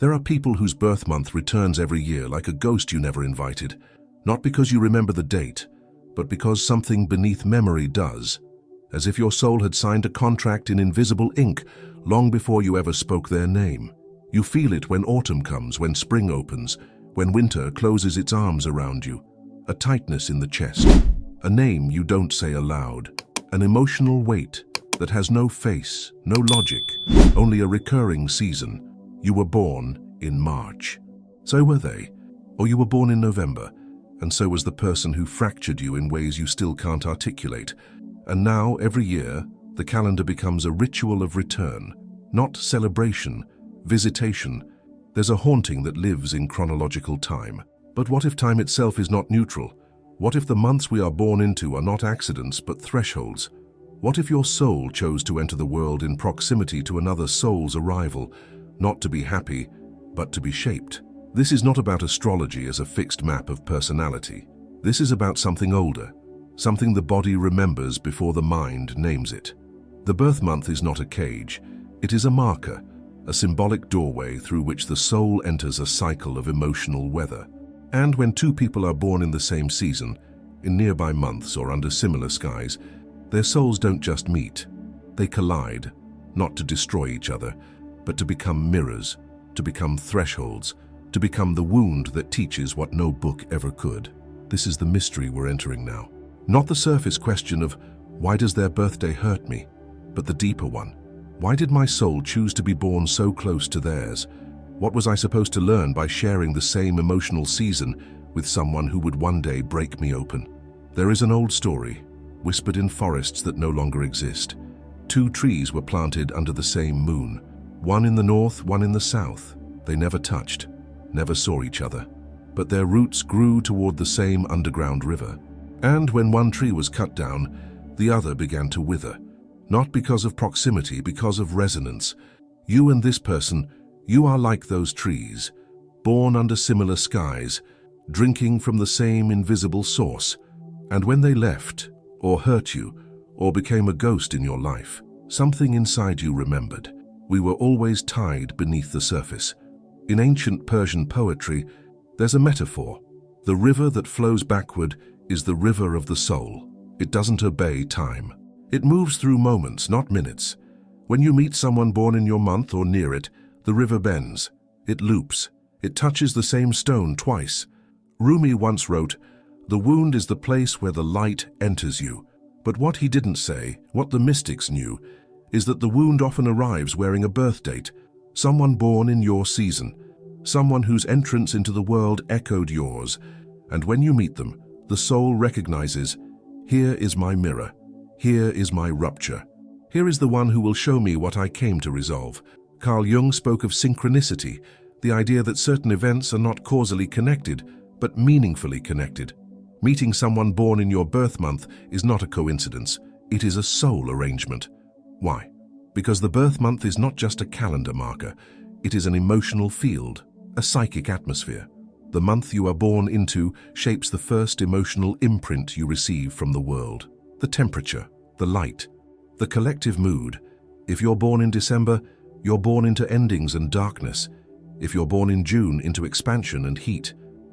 There are people whose birth month returns every year like a ghost you never invited, not because you remember the date, but because something beneath memory does, as if your soul had signed a contract in invisible ink long before you ever spoke their name. You feel it when autumn comes, when spring opens, when winter closes its arms around you. A tightness in the chest, a name you don't say aloud, an emotional weight that has no face, no logic, only a recurring season. You were born in March. So were they. Or you were born in November, and so was the person who fractured you in ways you still can't articulate. And now, every year, the calendar becomes a ritual of return, not celebration, visitation. There's a haunting that lives in chronological time. But what if time itself is not neutral? What if the months we are born into are not accidents but thresholds? What if your soul chose to enter the world in proximity to another soul's arrival, not to be happy, but to be shaped? This is not about astrology as a fixed map of personality. This is about something older, something the body remembers before the mind names it. The birth month is not a cage. It is a marker, a symbolic doorway through which the soul enters a cycle of emotional weather. And when two people are born in the same season, in nearby months or under similar skies, their souls don't just meet. They collide, not to destroy each other, but to become mirrors, to become thresholds, to become the wound that teaches what no book ever could. This is the mystery we're entering now. Not the surface question of, why does their birthday hurt me? But the deeper one. Why did my soul choose to be born so close to theirs? What was I supposed to learn by sharing the same emotional season with someone who would one day break me open? There is an old story, whispered in forests that no longer exist. Two trees were planted under the same moon, one in the north, one in the south. They never touched, never saw each other, but their roots grew toward the same underground river. And when one tree was cut down, the other began to wither, not because of proximity, because of resonance. You and this person, you are like those trees, born under similar skies, drinking from the same invisible source. And when they left, or hurt you, or became a ghost in your life, something inside you remembered. We were always tied beneath the surface. In ancient Persian poetry, there's a metaphor. The river that flows backward is the river of the soul. It doesn't obey time. It moves through moments, not minutes. When you meet someone born in your month or near it, the river bends. It loops. It touches the same stone twice. Rumi once wrote, "The wound is the place where the light enters you." But what he didn't say, what the mystics knew, is that the wound often arrives wearing a birth date, someone born in your season, someone whose entrance into the world echoed yours. And when you meet them, the soul recognizes, here is my mirror, here is my rupture, here is the one who will show me what I came to resolve. Carl Jung spoke of synchronicity, the idea that certain events are not causally connected, but meaningfully connected. Meeting someone born in your birth month is not a coincidence, it is a soul arrangement. Why? Because the birth month is not just a calendar marker, it is an emotional field, a psychic atmosphere. The month you are born into shapes the first emotional imprint you receive from the world. The temperature, the light, the collective mood. If you're born in December, you're born into endings and darkness. If you're born in June, into expansion and heat.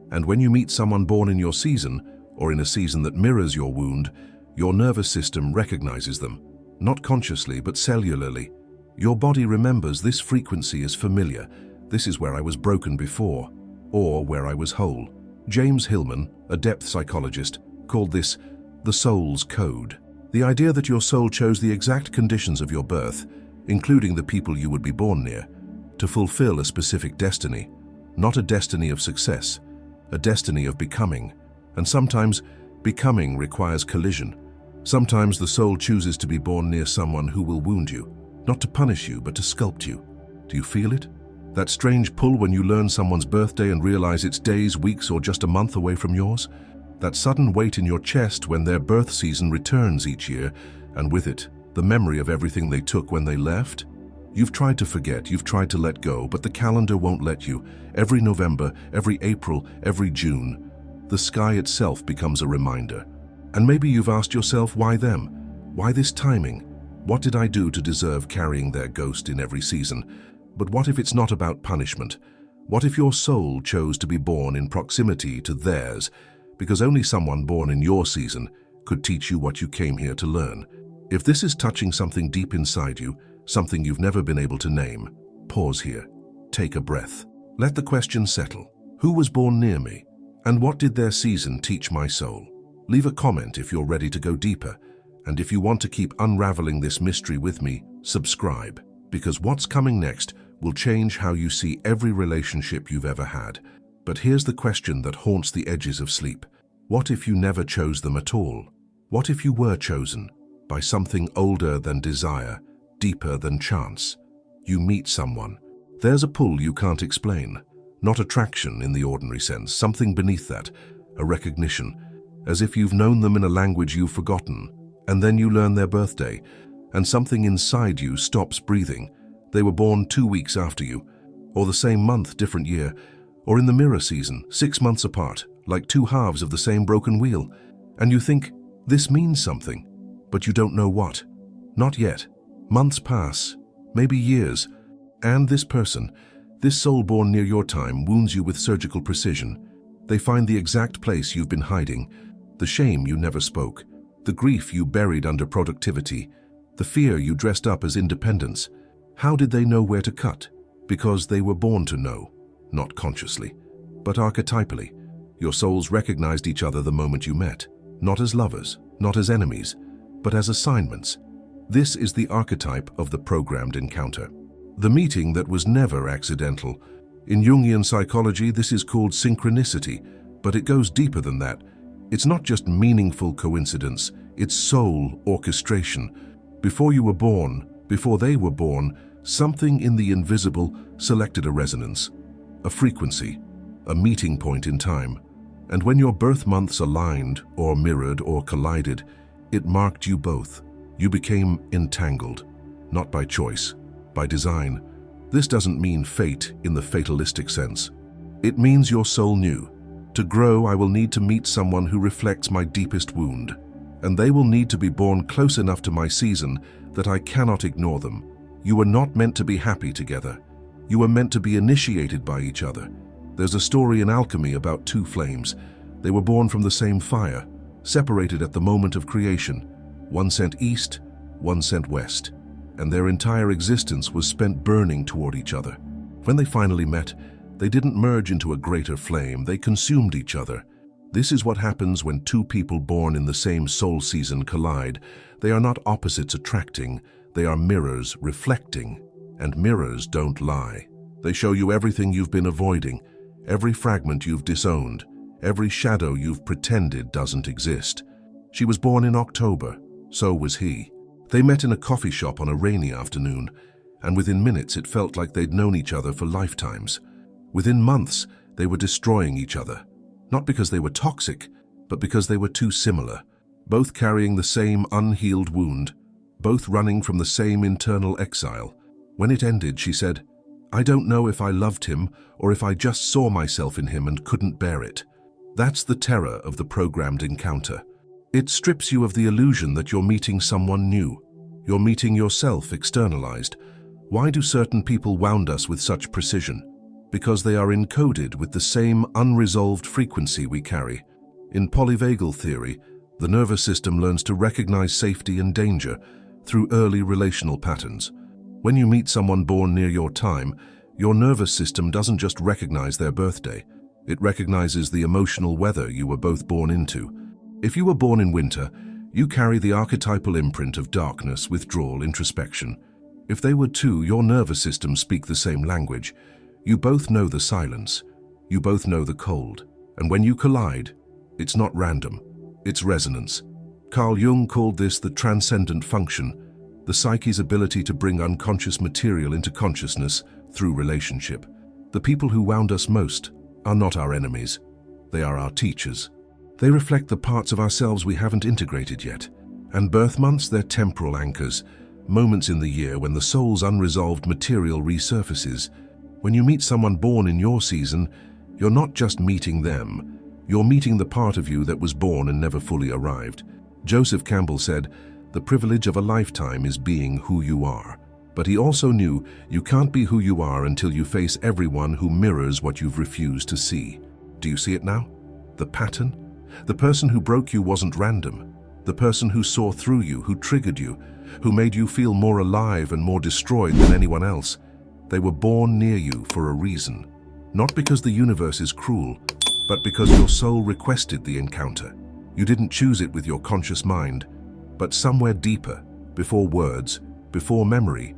And when you meet someone born in your season, or in a season that mirrors your wound, your nervous system recognizes them, not consciously but cellularly. Your body remembers this frequency is familiar. This is where I was broken before, or where I was whole. James Hillman, a depth psychologist, called this the soul's code. The idea that your soul chose the exact conditions of your birth, including the people you would be born near, to fulfill a specific destiny, not a destiny of success, a destiny of becoming. And sometimes, becoming requires collision. Sometimes the soul chooses to be born near someone who will wound you, not to punish you, but to sculpt you. Do you feel it? That strange pull when you learn someone's birthday and realize it's days, weeks, or just a month away from yours? That sudden weight in your chest when their birth season returns each year, and with it, the memory of everything they took when they left? You've tried to forget, you've tried to let go, but the calendar won't let you. Every November, every April, every June, the sky itself becomes a reminder. And maybe you've asked yourself, why them? Why this timing? What did I do to deserve carrying their ghost in every season? But what if it's not about punishment, What if your soul chose to be born in proximity to theirs, because only someone born in your season could teach you what you came here to learn? If this is touching something deep inside you, something you've never been able to name, pause here. Take a breath. Let the question settle. Who was born near me? And what did their season teach my soul? Leave a comment if you're ready to go deeper. And if you want to keep unraveling this mystery with me, subscribe. Because what's coming next will change how you see every relationship you've ever had. But here's the question that haunts the edges of sleep. What if you never chose them at all? What if you were chosen by something older than desire, deeper than chance? You meet someone. There's a pull you can't explain. Not attraction in the ordinary sense, something beneath that, a recognition, as if you've known them in a language you've forgotten, and then you learn their birthday, and something inside you stops breathing. They were born 2 weeks after you, or the same month, different year, or in the mirror season, 6 months apart, like two halves of the same broken wheel. And you think, this means something, but you don't know what. Not yet. Months pass, maybe years, and this person, this soul born near your time, wounds you with surgical precision. They find the exact place you've been hiding, the shame you never spoke, the grief you buried under productivity, the fear you dressed up as independence. How did they know where to cut? Because they were born to know, not consciously, but archetypally. Your souls recognized each other the moment you met, not as lovers, not as enemies, but as assignments. This is the archetype of the programmed encounter. The meeting that was never accidental. In Jungian psychology, this is called synchronicity, but it goes deeper than that. It's not just meaningful coincidence, it's soul orchestration. Before you were born, before they were born, something in the invisible selected a resonance, a frequency, a meeting point in time. And when your birth months aligned, or mirrored, or collided, it marked you both. You became entangled, not by choice, by design. This doesn't mean fate in the fatalistic sense. It means your soul knew. To grow, I will need to meet someone who reflects my deepest wound, and they will need to be born close enough to my season that I cannot ignore them. You were not meant to be happy together. You were meant to be initiated by each other. There's a story in alchemy about two flames. They were born from the same fire, separated at the moment of creation. One sent east, one sent west, and their entire existence was spent burning toward each other. When they finally met, they didn't merge into a greater flame, they consumed each other. This is what happens when two people born in the same soul season collide. They are not opposites attracting, they are mirrors reflecting, and mirrors don't lie. They show you everything you've been avoiding, every fragment you've disowned, every shadow you've pretended doesn't exist. She was born in October, so was he. They met in a coffee shop on a rainy afternoon, and within minutes it felt like they'd known each other for lifetimes. Within months, they were destroying each other, not because they were toxic, but because they were too similar, both carrying the same unhealed wound, both running from the same internal exile. When it ended, she said, "I don't know if I loved him or if I just saw myself in him and couldn't bear it." That's the terror of the programmed encounter. It strips you of the illusion that you're meeting someone new. You're meeting yourself externalized. Why do certain people wound us with such precision? Because they are encoded with the same unresolved frequency we carry. In polyvagal theory, the nervous system learns to recognize safety and danger through early relational patterns. When you meet someone born near your time, your nervous system doesn't just recognize their birthday. It recognizes the emotional weather you were both born into. If you were born in winter, you carry the archetypal imprint of darkness, withdrawal, introspection. If they were too, your nervous systems speak the same language. You both know the silence. You both know the cold. And when you collide, it's not random. It's resonance. Carl Jung called this the transcendent function, the psyche's ability to bring unconscious material into consciousness through relationship. The people who wound us most are not our enemies. They are our teachers. They reflect the parts of ourselves we haven't integrated yet. And birth months, they're temporal anchors, moments in the year when the soul's unresolved material resurfaces. When you meet someone born in your season, you're not just meeting them, you're meeting the part of you that was born and never fully arrived. Joseph Campbell said, "The privilege of a lifetime is being who you are." But he also knew you can't be who you are until you face everyone who mirrors what you've refused to see. Do you see it now? The pattern? The person who broke you wasn't random. The person who saw through you, who triggered you, who made you feel more alive and more destroyed than anyone else. They were born near you for a reason. Not because the universe is cruel, but because your soul requested the encounter. You didn't choose it with your conscious mind, but somewhere deeper, before words, before memory,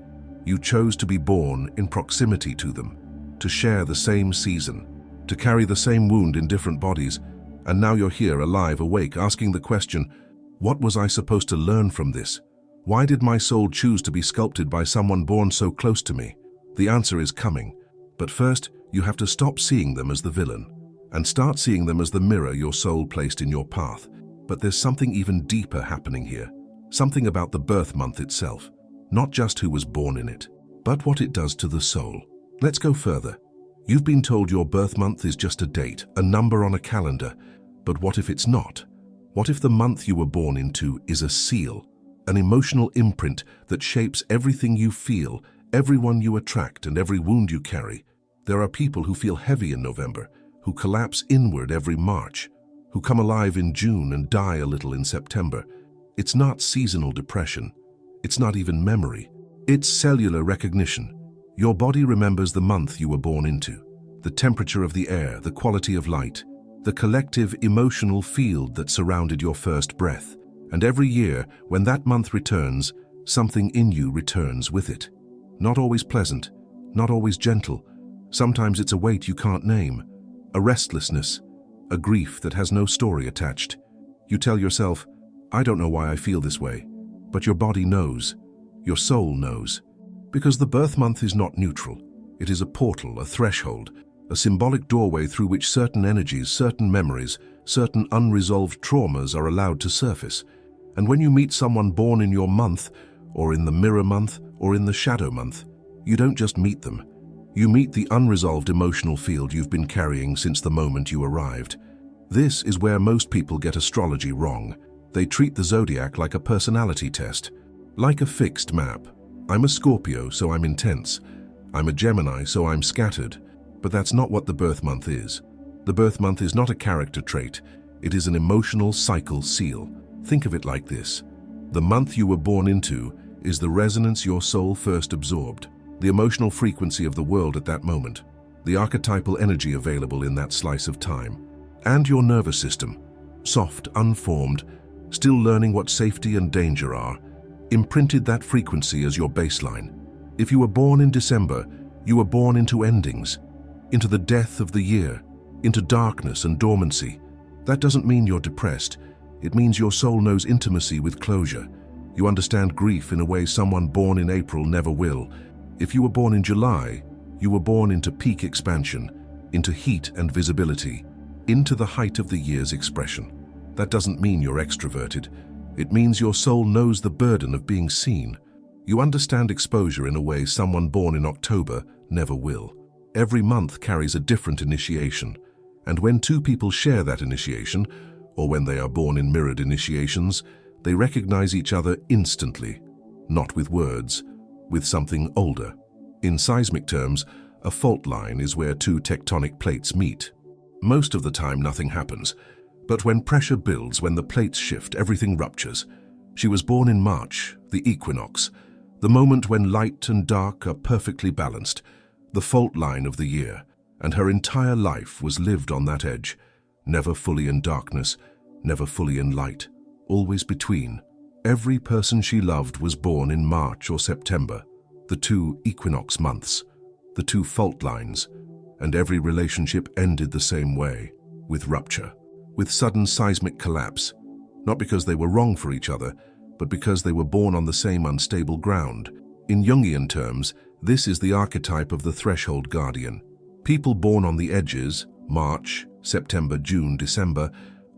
you chose to be born in proximity to them, to share the same season, to carry the same wound in different bodies, and now you're here, alive, awake, asking the question, what was I supposed to learn from this? Why did my soul choose to be sculpted by someone born so close to me? The answer is coming, but first you have to stop seeing them as the villain and start seeing them as the mirror your soul placed in your path. But there's something even deeper happening here, something about the birth month itself, not just who was born in it, but what it does to the soul. Let's go further. You've been told your birth month is just a date, a number on a calendar, but what if it's not? What if the month you were born into is a seal, an emotional imprint that shapes everything you feel, everyone you attract, and every wound you carry? There are people who feel heavy in November, who collapse inward every March, who come alive in June and die a little in September. It's not seasonal depression. It's not even memory. It's cellular recognition. Your body remembers the month you were born into, the temperature of the air, the quality of light, the collective emotional field that surrounded your first breath. And every year, when that month returns, something in you returns with it. Not always pleasant, not always gentle. Sometimes it's a weight you can't name, a restlessness, a grief that has no story attached. You tell yourself, I don't know why I feel this way, but your body knows, your soul knows. Because the birth month is not neutral. It is a portal, a threshold, a symbolic doorway through which certain energies, certain memories, certain unresolved traumas are allowed to surface. And when you meet someone born in your month, or in the mirror month, or in the shadow month, you don't just meet them. You meet the unresolved emotional field you've been carrying since the moment you arrived. This is where most people get astrology wrong. They treat the zodiac like a personality test, like a fixed map. I'm a Scorpio, so I'm intense. I'm a Gemini, so I'm scattered. But that's not what the birth month is. The birth month is not a character trait. It is an emotional cycle seal. Think of it like this. The month you were born into is the resonance your soul first absorbed, the emotional frequency of the world at that moment, the archetypal energy available in that slice of time. And your nervous system, soft, unformed, still learning what safety and danger are, imprinted that frequency as your baseline. If you were born in December, you were born into endings, into the death of the year, into darkness and dormancy. That doesn't mean you're depressed. It means your soul knows intimacy with closure. You understand grief in a way someone born in April never will. If you were born in July, you were born into peak expansion, into heat and visibility, into the height of the year's expression. That doesn't mean you're extroverted. It means your soul knows the burden of being seen. You understand exposure in a way someone born in October never will. Every month carries a different initiation, and when two people share that initiation, or when they are born in mirrored initiations, they recognize each other instantly, not with words, with something older. In seismic terms, a fault line is where two tectonic plates meet. Most of the time nothing happens, but when pressure builds, when the plates shift, everything ruptures. She was born in March, the equinox, the moment when light and dark are perfectly balanced, the fault line of the year, and her entire life was lived on that edge, never fully in darkness, never fully in light, always between. Every person she loved was born in March or September, the two equinox months, the two fault lines, and every relationship ended the same way, with rupture, with sudden seismic collapse, not because they were wrong for each other, but because they were born on the same unstable ground. In Jungian terms, this is the archetype of the threshold guardian. People born on the edges, March, September, June, December,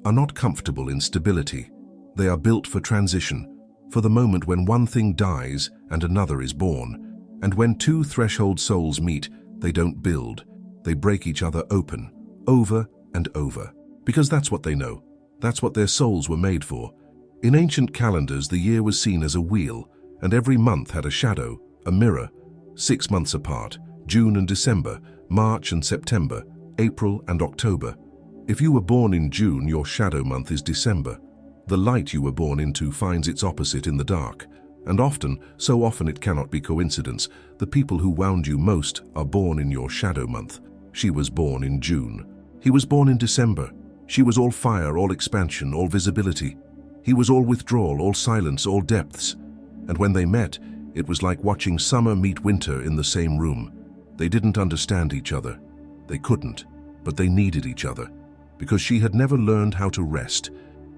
are not comfortable in stability. They are built for transition, for the moment when one thing dies and another is born. And when two threshold souls meet, they don't build. They break each other open, over and over. Because that's what they know. That's what their souls were made for. In ancient calendars, the year was seen as a wheel, and every month had a shadow, A mirror, 6 months apart, June and December, March and September, April and October. If you were born in June, your shadow month is December. The light you were born into finds its opposite in the dark. And often, so often it cannot be coincidence, the people who wound you most are born in your shadow month. She was born in June. He was born in December. She was all fire, all expansion, all visibility. He was all withdrawal, all silence, all depths. And when they met, it was like watching summer meet winter in the same room. They didn't understand each other. They couldn't, but they needed each other. Because she had never learned how to rest,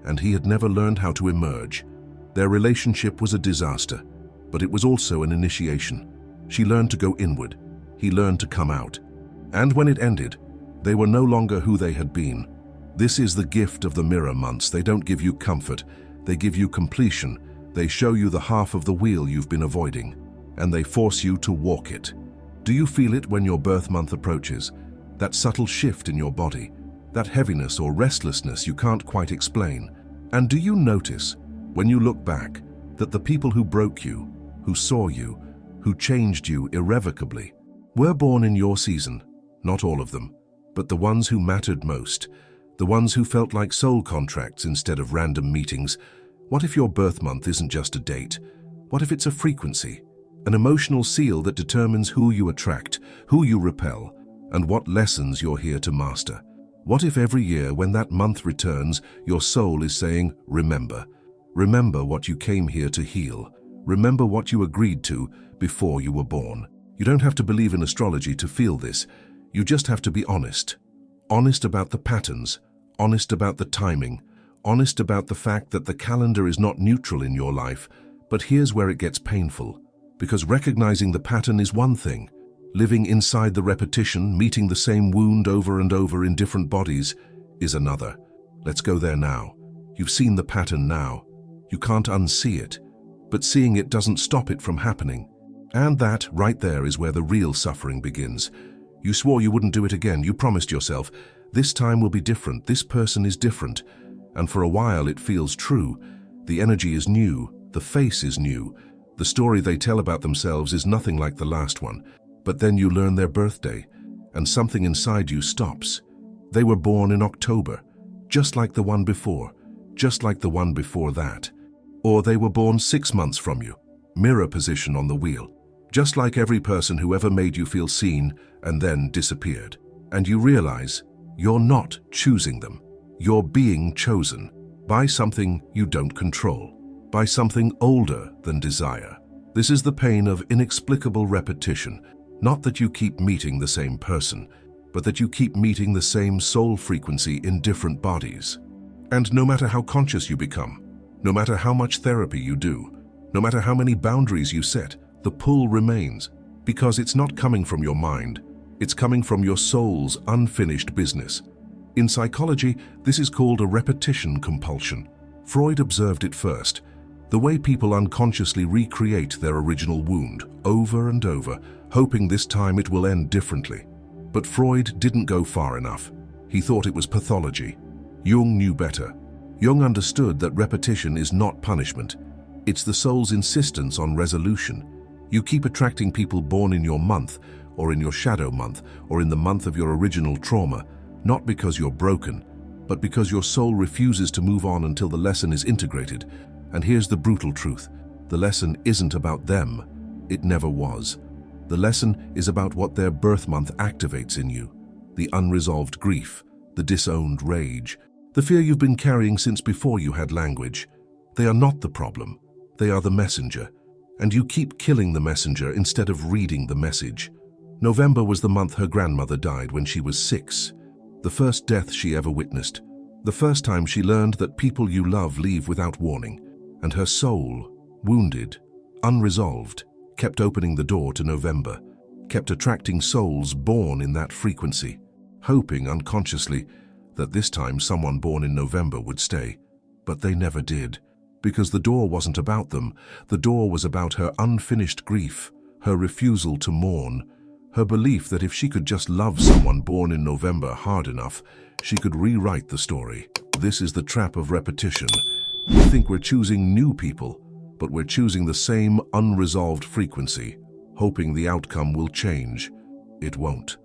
and he had never learned how to emerge. Their relationship was a disaster, but it was also an initiation. She learned to go inward. He learned to come out. And when it ended, they were no longer who they had been. This is the gift of the mirror months. They don't give you comfort. They give you completion. They show you the half of the wheel you've been avoiding, and they force you to walk it. Do you feel it when your birth month approaches? That subtle shift in your body, that heaviness or restlessness you can't quite explain. And do you notice, when you look back, that the people who broke you, who saw you, who changed you irrevocably, were born in your season? Not all of them, but the ones who mattered most, the ones who felt like soul contracts instead of random meetings. What if your birth month isn't just a date? What if it's a frequency, an emotional seal that determines who you attract, who you repel, and what lessons you're here to master? What if every year when that month returns, your soul is saying, remember? Remember what you came here to heal. Remember what you agreed to before you were born. You don't have to believe in astrology to feel this. You just have to be honest. Honest about the patterns, honest about the timing, honest about the fact that the calendar is not neutral in your life. But here's where it gets painful, because recognizing the pattern is one thing. Living inside the repetition, meeting the same wound over and over in different bodies, is another. Let's go there now. You've seen the pattern now. You can't unsee it, but seeing it doesn't stop it from happening. And that, right there, is where the real suffering begins. You swore you wouldn't do it again. You promised yourself, this time will be different, this person is different. And for a while it feels true. The energy is new, the face is new. The story they tell about themselves is nothing like the last one. But then you learn their birthday, and something inside you stops. They were born in October, just like the one before, just like the one before that. Or they were born 6 months from you, mirror position on the wheel, just like every person who ever made you feel seen and then disappeared. And you realize you're not choosing them. You're being chosen by something you don't control, by something older than desire. This is the pain of inexplicable repetition. Not that you keep meeting the same person, but that you keep meeting the same soul frequency in different bodies. And no matter how conscious you become, no matter how much therapy you do, no matter how many boundaries you set, the pull remains, because it's not coming from your mind, it's coming from your soul's unfinished business. In psychology, this is called a repetition compulsion. Freud observed it first, the way people unconsciously recreate their original wound over and over, hoping this time it will end differently. But Freud didn't go far enough. He thought it was pathology. Jung knew better. Jung understood that repetition is not punishment. It's the soul's insistence on resolution. You keep attracting people born in your month, or in your shadow month, or in the month of your original trauma, not because you're broken, but because your soul refuses to move on until the lesson is integrated. And here's the brutal truth. The lesson isn't about them. It never was. The lesson is about what their birth month activates in you. The unresolved grief, the disowned rage, the fear you've been carrying since before you had language. They are not the problem. They are the messenger. And you keep killing the messenger instead of reading the message. November was the month her grandmother died when she was 6. The first death she ever witnessed. The first time she learned that people you love leave without warning. And her soul, wounded, unresolved, kept opening the door to November, kept attracting souls born in that frequency, hoping unconsciously that this time someone born in November would stay. But they never did, because the door wasn't about them. The door was about her unfinished grief, her refusal to mourn, her belief that if she could just love someone born in November hard enough, she could rewrite the story. This is the trap of repetition. We think we're choosing new people, but we're choosing the same unresolved frequency hoping the outcome will change. It won't.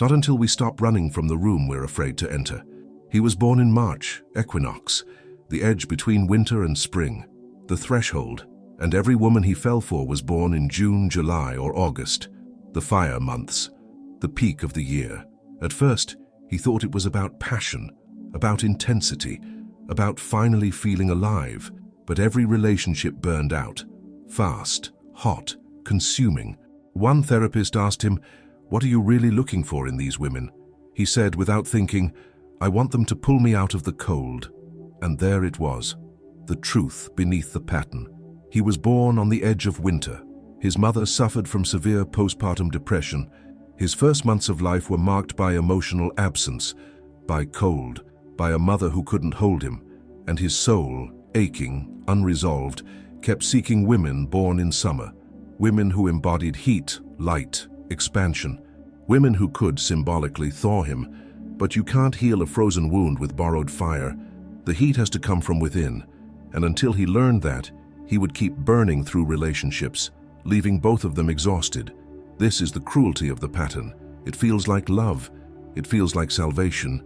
Not until we stop running from the room we're afraid to enter. He was born in March, equinox, the edge between winter and spring, the threshold, and every woman he fell for was born in June, July, or August, the fire months, the peak of the year. At first, he thought it was about passion, about intensity, about finally feeling alive, but every relationship burned out, fast, hot, consuming. One therapist asked him, "What are you really looking for in these women?" He said, without thinking, "I want them to pull me out of the cold." And there it was, the truth beneath the pattern. He was born on the edge of winter. His mother suffered from severe postpartum depression. His first months of life were marked by emotional absence, by cold, by a mother who couldn't hold him, and his soul, aching, unresolved, kept seeking women born in summer, women who embodied heat, light, expansion, women who could symbolically thaw him. But you can't heal a frozen wound with borrowed fire. The heat has to come from within, and until he learned that, he would keep burning through relationships, leaving both of them exhausted. This is the cruelty of the pattern. It feels like love, it feels like salvation,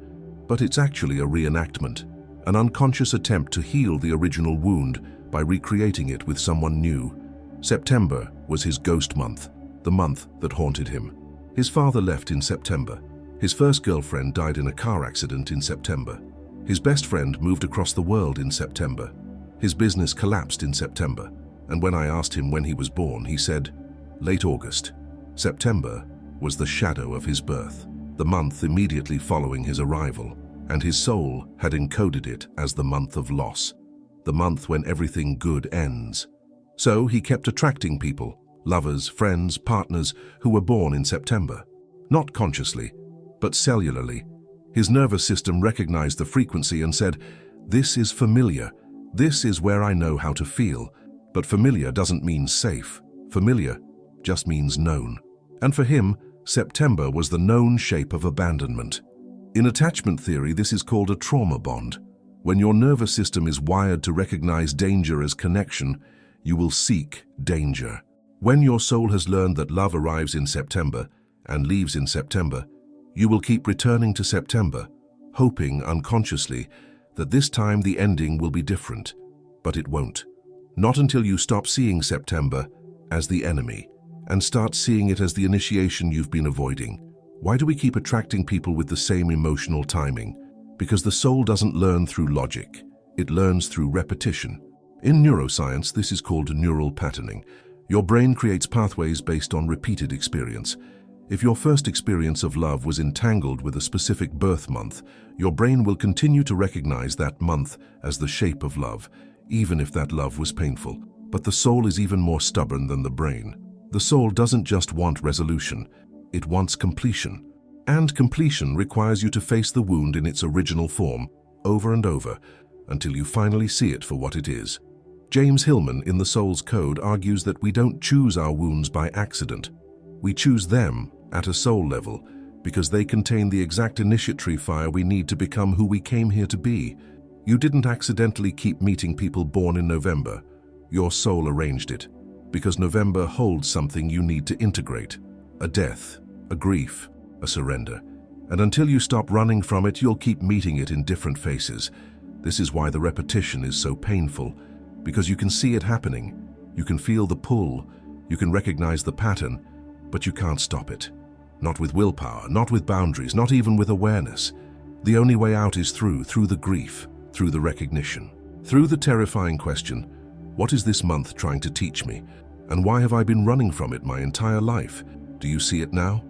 but it's actually a reenactment, an unconscious attempt to heal the original wound by recreating it with someone new. September was his ghost month, the month that haunted him. His father left in September. His first girlfriend died in a car accident in September. His best friend moved across the world in September. His business collapsed in September, and when I asked him when he was born, he said, late August. September was the shadow of his birth, the month immediately following his arrival, and his soul had encoded it as the month of loss, the month when everything good ends. So he kept attracting people, lovers, friends, partners who were born in September. Not consciously, but cellularly. His nervous system recognized the frequency and said, "This is familiar. This is where I know how to feel." But familiar doesn't mean safe. Familiar just means known. And for him, September was the known shape of abandonment. In attachment theory, this is called a trauma bond. When your nervous system is wired to recognize danger as connection, you will seek danger. When your soul has learned that love arrives in September and leaves in September, you will keep returning to September, hoping unconsciously that this time the ending will be different. But it won't. Not until you stop seeing September as the enemy and start seeing it as the initiation you've been avoiding. Why do we keep attracting people with the same emotional timing? Because the soul doesn't learn through logic. It learns through repetition. In neuroscience, this is called neural patterning. Your brain creates pathways based on repeated experience. If your first experience of love was entangled with a specific birth month, your brain will continue to recognize that month as the shape of love, even if that love was painful. But the soul is even more stubborn than the brain. The soul doesn't just want resolution, it wants completion. And completion requires you to face the wound in its original form, over and over, until you finally see it for what it is. James Hillman in The Soul's Code argues that we don't choose our wounds by accident. We choose them at a soul level because they contain the exact initiatory fire we need to become who we came here to be. You didn't accidentally keep meeting people born in November. Your soul arranged it, because November holds something you need to integrate. A death, a grief, a surrender. And until you stop running from it, you'll keep meeting it in different faces. This is why the repetition is so painful, because you can see it happening. You can feel the pull. You can recognize the pattern, but you can't stop it. Not with willpower, not with boundaries, not even with awareness. The only way out is through the grief, through the recognition, through the terrifying question, what is this month trying to teach me? And why have I been running from it my entire life? Do you see it now?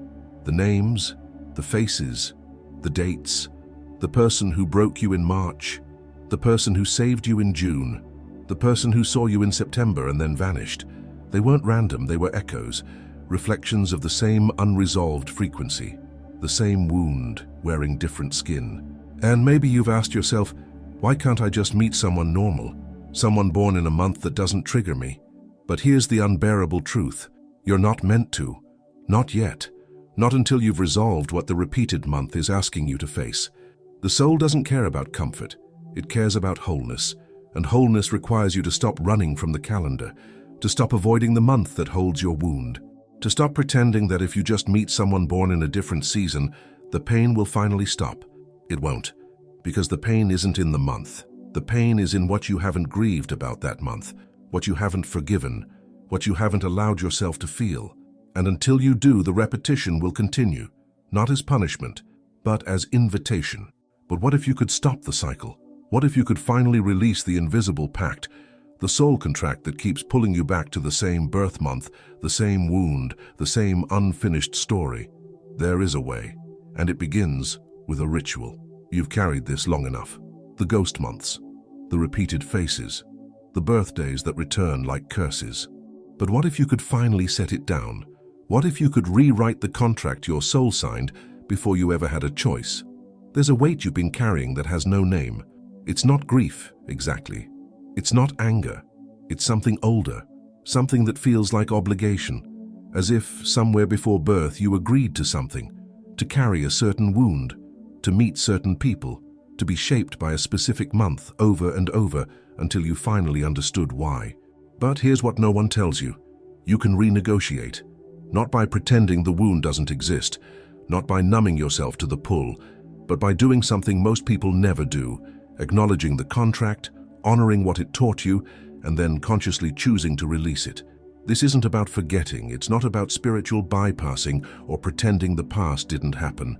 The names, the faces, the dates, the person who broke you in March, the person who saved you in June, the person who saw you in September and then vanished. They weren't random, they were echoes, reflections of the same unresolved frequency, the same wound wearing different skin. And maybe you've asked yourself, why can't I just meet someone normal? Someone born in a month that doesn't trigger me? But here's the unbearable truth. You're not meant to. Not yet. Not until you've resolved what the repeated month is asking you to face. The soul doesn't care about comfort. It cares about wholeness. And wholeness requires you to stop running from the calendar, to stop avoiding the month that holds your wound. To stop pretending that if you just meet someone born in a different season, the pain will finally stop. It won't, because the pain isn't in the month. The pain is in what you haven't grieved about that month, what you haven't forgiven, what you haven't allowed yourself to feel. And until you do, the repetition will continue, not as punishment, but as invitation. But what if you could stop the cycle? What if you could finally release the invisible pact, the soul contract that keeps pulling you back to the same birth month, the same wound, the same unfinished story? There is a way, and it begins with a ritual. You've carried this long enough. The ghost months, the repeated faces, the birthdays that return like curses. But what if you could finally set it down? What if you could rewrite the contract your soul signed before you ever had a choice? There's a weight you've been carrying that has no name. It's not grief, exactly. It's not anger. It's something older, something that feels like obligation, as if somewhere before birth you agreed to something, to carry a certain wound, to meet certain people, to be shaped by a specific month over and over until you finally understood why. But here's what no one tells you. You can renegotiate, not by pretending the wound doesn't exist, not by numbing yourself to the pull, but by doing something most people never do, acknowledging the contract, honoring what it taught you, and then consciously choosing to release it. This isn't about forgetting, it's not about spiritual bypassing or pretending the past didn't happen.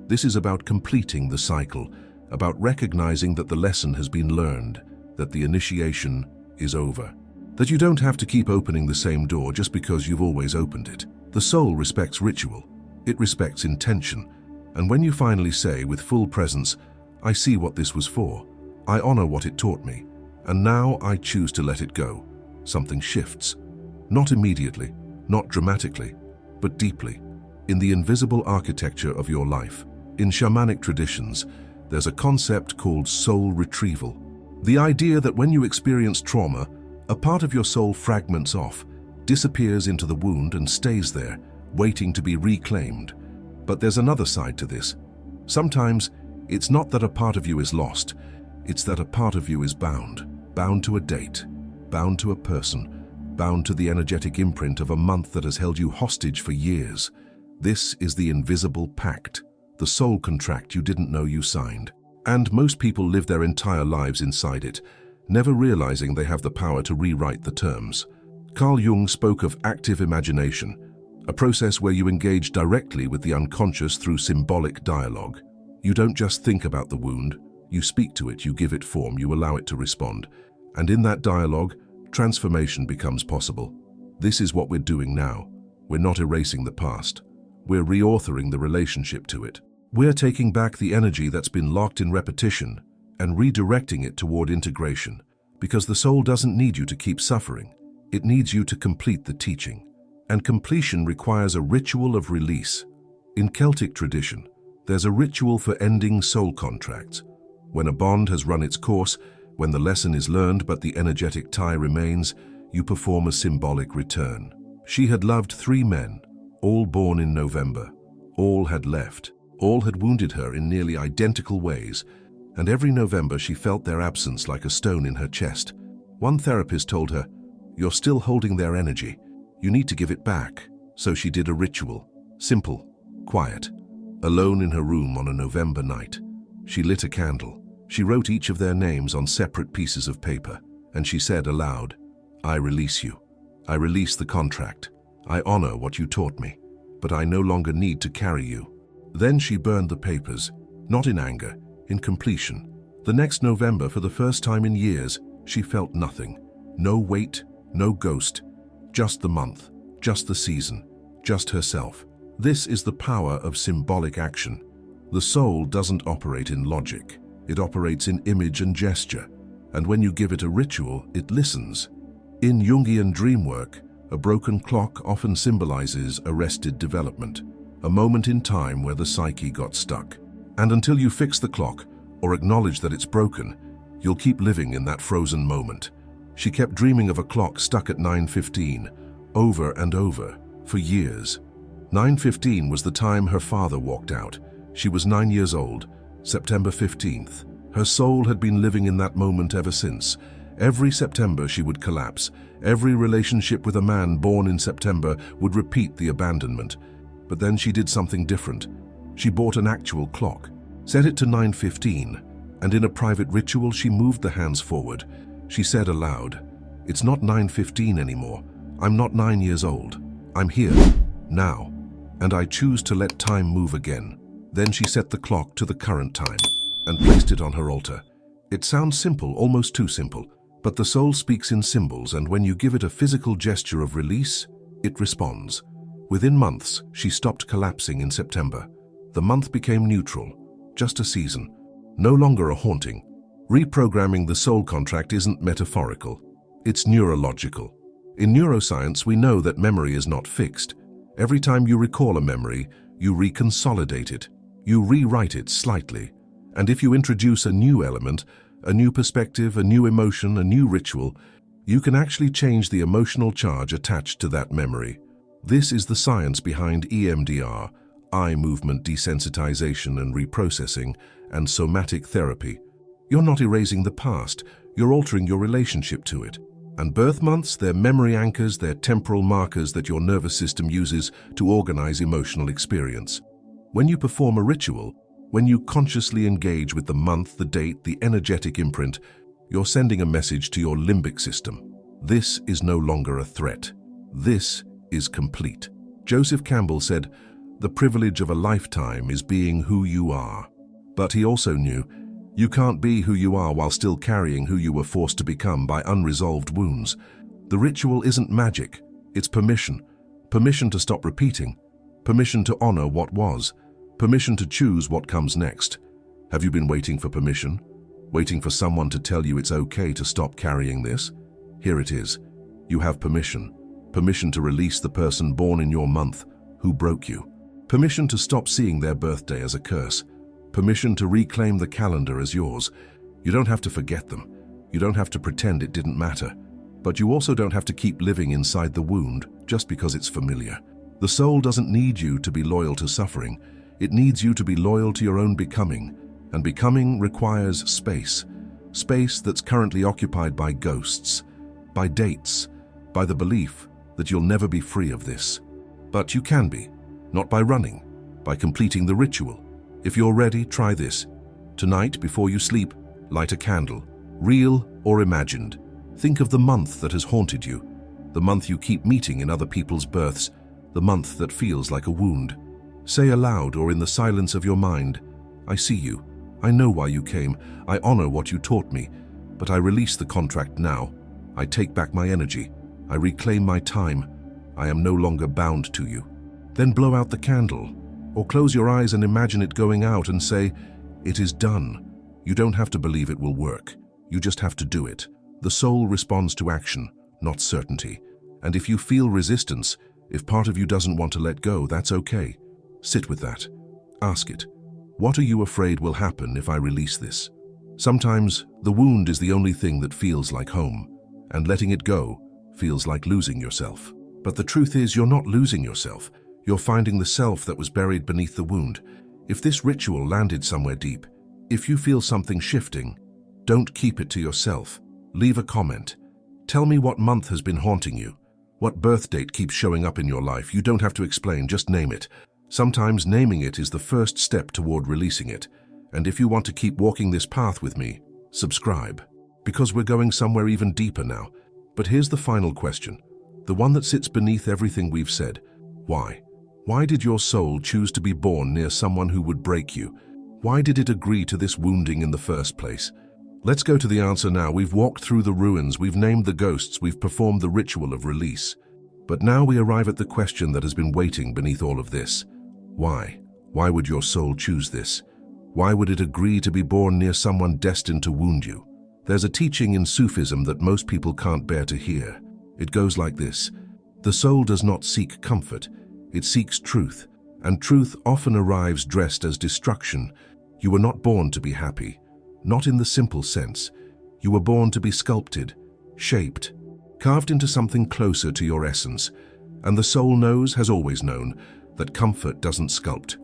This is about completing the cycle, about recognizing that the lesson has been learned, that the initiation is over. That you don't have to keep opening the same door just because you've always opened it. The soul respects ritual, it respects intention, and when you finally say with full presence, "I see what this was for, I honor what it taught me, and now I choose to let it go," something shifts. Not immediately, not dramatically, but deeply, in the invisible architecture of your life. In shamanic traditions, there's a concept called soul retrieval. The idea that when you experience trauma, a part of your soul fragments off, disappears into the wound and stays there, waiting to be reclaimed. But there's another side to this. Sometimes, it's not that a part of you is lost, it's that a part of you is bound to a date, bound to a person, bound to the energetic imprint of a month that has held you hostage for years. This is the invisible pact, the soul contract you didn't know you signed. And most people live their entire lives inside it, never realizing they have the power to rewrite the terms. Carl Jung spoke of active imagination, a process where you engage directly with the unconscious through symbolic dialogue. You don't just think about the wound, you speak to it, you give it form, you allow it to respond. And in that dialogue, transformation becomes possible. This is what we're doing now. We're not erasing the past. We're reauthoring the relationship to it. We're taking back the energy that's been locked in repetition and redirecting it toward integration, because the soul doesn't need you to keep suffering. It needs you to complete the teaching. And completion requires a ritual of release. In Celtic tradition, there's a ritual for ending soul contracts. When a bond has run its course, when the lesson is learned but the energetic tie remains, you perform a symbolic return. She had loved 3 men, all born in November. All had left. All had wounded her in nearly identical ways, and every November she felt their absence like a stone in her chest. One therapist told her, "You're still holding their energy. You need to give it back." So she did a ritual. Simple, quiet. Alone in her room on a November night, she lit a candle. She wrote each of their names on separate pieces of paper, and she said aloud, "I release you. I release the contract. I honor what you taught me, but I no longer need to carry you." Then she burned the papers, not in anger, in completion. The next November, for the first time in years, she felt nothing. No weight, no ghost, just the month, just the season, just herself. This is the power of symbolic action. The soul doesn't operate in logic. It operates in image and gesture, and when you give it a ritual, it listens. In Jungian dream work, a broken clock often symbolizes arrested development, a moment in time where the psyche got stuck. And until you fix the clock or acknowledge that it's broken, you'll keep living in that frozen moment. She kept dreaming of a clock stuck at 9:15, over and over, for years. 9:15 was the time her father walked out. She was 9 years old, September 15th. Her soul had been living in that moment ever since, Every September she would collapse. Every relationship with a man born in September would repeat the abandonment. But then she did something different. She bought an actual clock, set it to 9:15, and in a private ritual she moved the hands forward. She said aloud, "It's not 9:15 anymore. I'm not 9 years old. I'm here, now, and I choose to let time move again." Then she set the clock to the current time and placed it on her altar. It sounds simple, almost too simple, but the soul speaks in symbols, and when you give it a physical gesture of release, it responds. Within months, she stopped collapsing in September. The month became neutral, just a season, no longer a haunting. Reprogramming the soul contract isn't metaphorical, it's neurological. In neuroscience, we know that memory is not fixed. Every time you recall a memory, you reconsolidate it, you rewrite it slightly. And if you introduce a new element, a new perspective, a new emotion, a new ritual, you can actually change the emotional charge attached to that memory. This is the science behind EMDR, eye movement desensitization and reprocessing, and somatic therapy. You're not erasing the past, you're altering your relationship to it. And birth months, they're memory anchors, they're temporal markers that your nervous system uses to organize emotional experience. When you perform a ritual, when you consciously engage with the month, the date, the energetic imprint, you're sending a message to your limbic system. This is no longer a threat. This is complete. Joseph Campbell said, "The privilege of a lifetime is being who you are." But he also knew, you can't be who you are while still carrying who you were forced to become by unresolved wounds. The ritual isn't magic, it's permission. Permission to stop repeating. Permission to honor what was. Permission to choose what comes next. Have you been waiting for permission? Waiting for someone to tell you it's okay to stop carrying this? Here it is. You have permission. Permission to release the person born in your month who broke you. Permission to stop seeing their birthday as a curse. Permission to reclaim the calendar as yours. You don't have to forget them. You don't have to pretend it didn't matter. But you also don't have to keep living inside the wound just because it's familiar. The soul doesn't need you to be loyal to suffering. It needs you to be loyal to your own becoming. And becoming requires space. Space that's currently occupied by ghosts, by dates, by the belief that you'll never be free of this. But you can be, not by running, by completing the ritual. If you're ready, try this. Tonight, before you sleep, light a candle, real or imagined. Think of the month that has haunted you, the month you keep meeting in other people's births, the month that feels like a wound. Say aloud or in the silence of your mind, "I see you. I know why you came. I honor what you taught me. But I release the contract now. I take back my energy. I reclaim my time. I am no longer bound to you." Then blow out the candle, or close your eyes and imagine it going out and say, "It is done." You don't have to believe it will work. You just have to do it. The soul responds to action, not certainty. And if you feel resistance, if part of you doesn't want to let go, that's okay. Sit with that. Ask it, what are you afraid will happen if I release this? Sometimes the wound is the only thing that feels like home, and letting it go feels like losing yourself. But the truth is, you're not losing yourself. You're finding the self that was buried beneath the wound. If this ritual landed somewhere deep, if you feel something shifting, don't keep it to yourself. Leave a comment. Tell me what month has been haunting you. What birth date keeps showing up in your life. You don't have to explain, just name it. Sometimes naming it is the first step toward releasing it. And if you want to keep walking this path with me, subscribe. Because we're going somewhere even deeper now. But here's the final question, the one that sits beneath everything we've said. Why? Why did your soul choose to be born near someone who would break you? Why did it agree to this wounding in the first place? Let's go to the answer now. We've walked through the ruins, we've named the ghosts, we've performed the ritual of release. But now we arrive at the question that has been waiting beneath all of this. Why? Why would your soul choose this? Why would it agree to be born near someone destined to wound you? There's a teaching in Sufism that most people can't bear to hear. It goes like this: the soul does not seek comfort, it seeks truth, and truth often arrives dressed as destruction. You were not born to be happy, not in the simple sense. You were born to be sculpted, shaped, carved into something closer to your essence. And the soul knows, has always known, that comfort doesn't sculpt.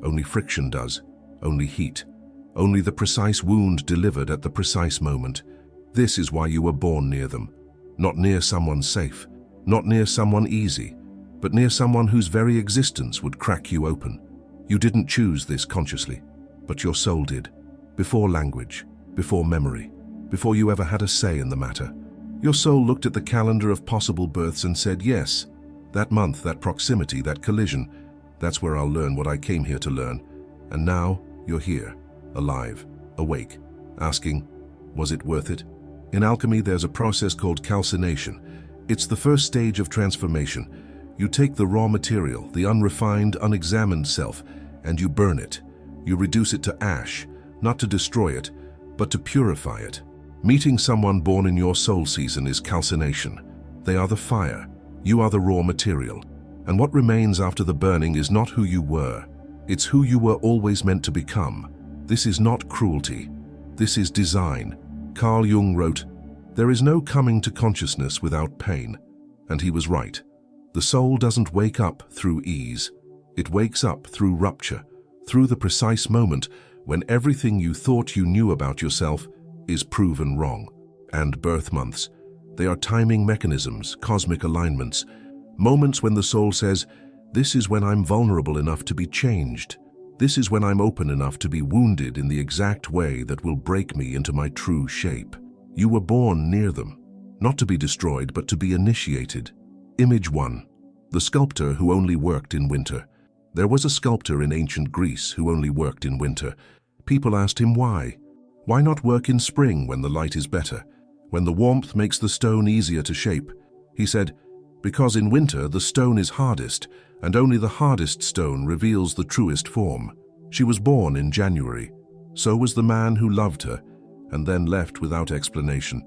Only friction does, only heat, only the precise wound delivered at the precise moment. This is why you were born near them. Not near someone safe, not near someone easy, but near someone whose very existence would crack you open. You didn't choose this consciously, but your soul did. Before language, before memory, before you ever had a say in the matter. Your soul looked at the calendar of possible births and said, yes, that month, that proximity, that collision, that's where I'll learn what I came here to learn. And now you're here, alive, awake, asking, was it worth it? In alchemy, there's a process called calcination. It's the first stage of transformation. You take the raw material, the unrefined, unexamined self, and you burn it. You reduce it to ash, not to destroy it, but to purify it. Meeting someone born in your soul season is calcination. They are the fire. You are the raw material. And what remains after the burning is not who you were. It's who you were always meant to become. This is not cruelty. This is design. Carl Jung wrote, "There is no coming to consciousness without pain." And he was right. The soul doesn't wake up through ease. It wakes up through rupture, through the precise moment when everything you thought you knew about yourself is proven wrong. And birth months, they are timing mechanisms, cosmic alignments, moments when the soul says, this is when I'm vulnerable enough to be changed. This is when I'm open enough to be wounded in the exact way that will break me into my true shape. You were born near them, not to be destroyed, but to be initiated. Image 1. The sculptor who only worked in winter. There was a sculptor in ancient Greece who only worked in winter. People asked him why. Why not work in spring when the light is better, when the warmth makes the stone easier to shape? He said, because in winter the stone is hardest, and only the hardest stone reveals the truest form. She was born in January. So was the man who loved her, and then left without explanation.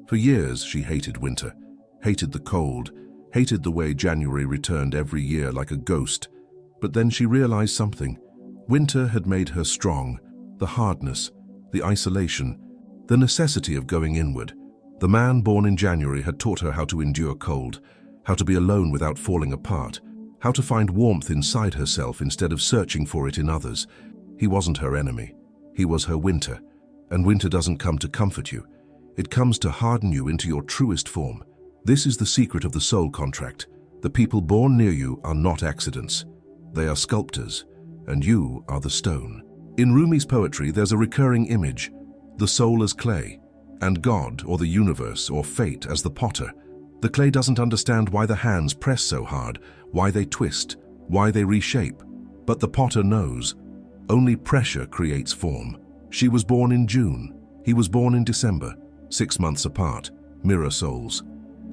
For years she hated winter, hated the cold, hated the way January returned every year like a ghost. But then she realized something. Winter had made her strong, the hardness, the isolation, the necessity of going inward. The man born in January had taught her how to endure cold, how to be alone without falling apart, how to find warmth inside herself instead of searching for it in others. He wasn't her enemy. He was her winter. And winter doesn't come to comfort you. It comes to harden you into your truest form. This is the secret of the soul contract. The people born near you are not accidents. They are sculptors, and you are the stone. In Rumi's poetry, there's a recurring image, the soul as clay, and God, or the universe, or fate, as the potter. The clay doesn't understand why the hands press so hard, why they twist, why they reshape. But the potter knows. Only pressure creates form. She was born in June. He was born in December, 6 months apart, mirror souls.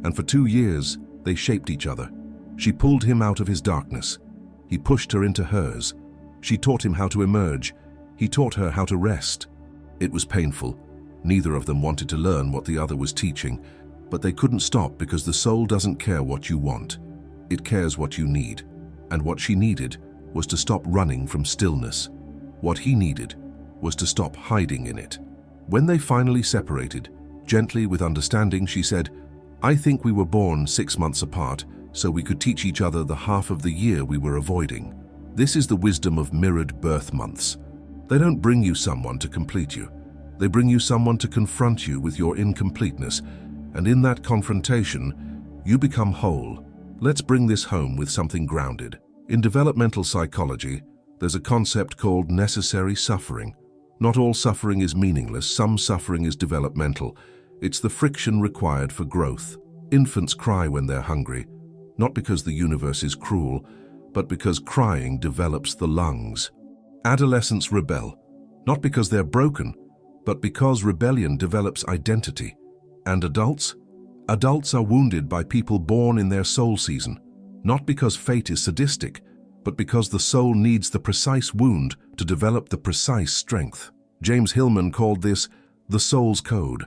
And for 2 years, they shaped each other. She pulled him out of his darkness. He pushed her into hers. She taught him how to emerge. He taught her how to rest. It was painful. Neither of them wanted to learn what the other was teaching, but they couldn't stop because the soul doesn't care what you want. It cares what you need. And what she needed was to stop running from stillness. What he needed was to stop hiding in it. When they finally separated, gently with understanding, she said, I think we were born 6 months apart so we could teach each other the half of the year we were avoiding. This is the wisdom of mirrored birth months. They don't bring you someone to complete you. They bring you someone to confront you with your incompleteness, and in that confrontation, you become whole. Let's bring this home with something grounded. In developmental psychology, there's a concept called necessary suffering. Not all suffering is meaningless. Some suffering is developmental. It's the friction required for growth. Infants cry when they're hungry, not because the universe is cruel, but because crying develops the lungs. Adolescents rebel, not because they're broken, but because rebellion develops identity. And adults? Adults are wounded by people born in their soul season, not because fate is sadistic, but because the soul needs the precise wound to develop the precise strength. James Hillman called this the soul's code,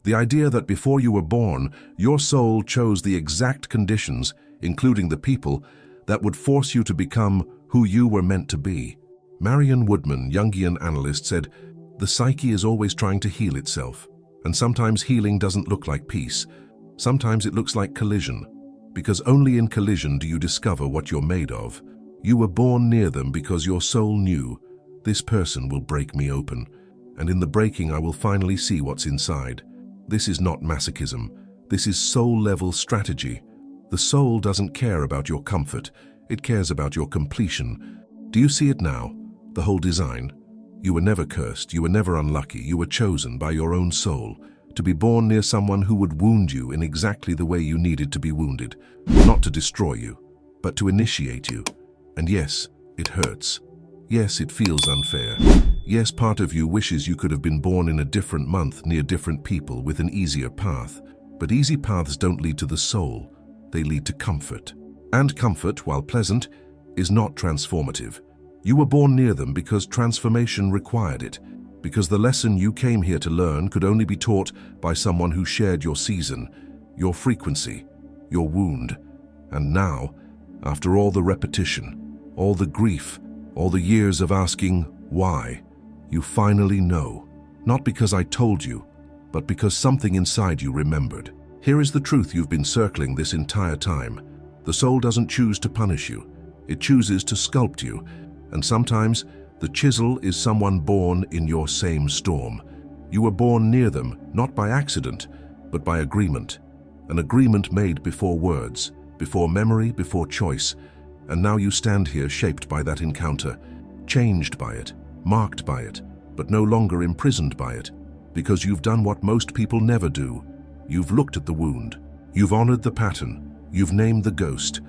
the idea that before you were born, your soul chose the exact conditions, including the people, that would force you to become who you were meant to be. Marion Woodman, Jungian analyst, said, the psyche is always trying to heal itself, and sometimes healing doesn't look like peace. Sometimes it looks like collision, because only in collision do you discover what you're made of. You were born near them because your soul knew, this person will break me open, and in the breaking I will finally see what's inside. This is not masochism. This is soul-level strategy. The soul doesn't care about your comfort. It cares about your completion. Do you see it now? The whole design? You were never cursed. You were never unlucky. You were chosen by your own soul to be born near someone who would wound you in exactly the way you needed to be wounded. Not to destroy you, but to initiate you. And yes, it hurts. Yes, it feels unfair. Yes, part of you wishes you could have been born in a different month near different people with an easier path. But easy paths don't lead to the soul. They lead to comfort. And comfort, while pleasant, is not transformative. You were born near them because transformation required it, because the lesson you came here to learn could only be taught by someone who shared your season, your frequency, your wound. And now, after all the repetition, all the grief, all the years of asking why, you finally know. Not because I told you, but because something inside you remembered. Here is the truth you've been circling this entire time. The soul doesn't choose to punish you. It chooses to sculpt you. And sometimes, the chisel is someone born in your same storm. You were born near them, not by accident, but by agreement. An agreement made before words, before memory, before choice. And now you stand here shaped by that encounter, changed by it, marked by it, but no longer imprisoned by it. Because you've done what most people never do. You've looked at the wound. You've honored the pattern. You've named the ghost.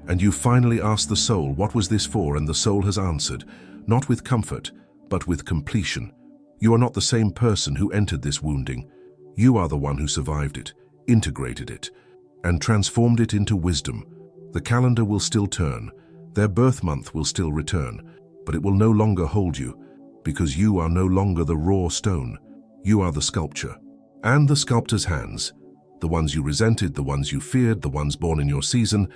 And you finally asked the soul, what was this for? And the soul has answered, not with comfort, but with completion. You are not the same person who entered this wounding. You are the one who survived it, integrated it, and transformed it into wisdom. The calendar will still turn, their birth month will still return, but it will no longer hold you, because you are no longer the raw stone. You are the sculpture. And the sculptor's hands, the ones you resented, the ones you feared, the ones born in your season,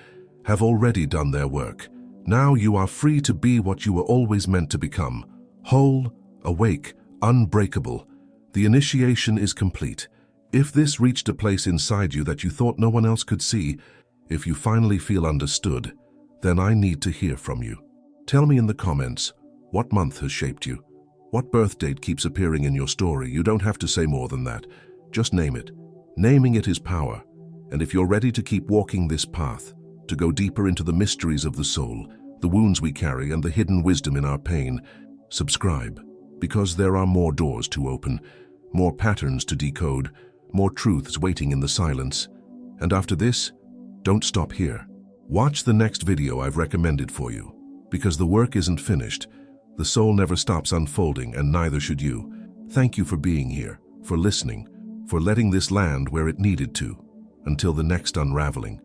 have already done their work. Now you are free to be what you were always meant to become. Whole, awake, unbreakable. The initiation is complete. If this reached a place inside you that you thought no one else could see, if you finally feel understood, then I need to hear from you. Tell me in the comments, what month has shaped you? What birth date keeps appearing in your story? You don't have to say more than that. Just name it. Naming it is power. And if you're ready to keep walking this path, to go deeper into the mysteries of the soul, the wounds we carry, and the hidden wisdom in our pain, subscribe, because there are more doors to open, more patterns to decode, more truths waiting in the silence. And after this, don't stop here. Watch the next video I've recommended for you, because the work isn't finished. The soul never stops unfolding, and neither should you. Thank you for being here, for listening, for letting this land where it needed to. Until the next unraveling.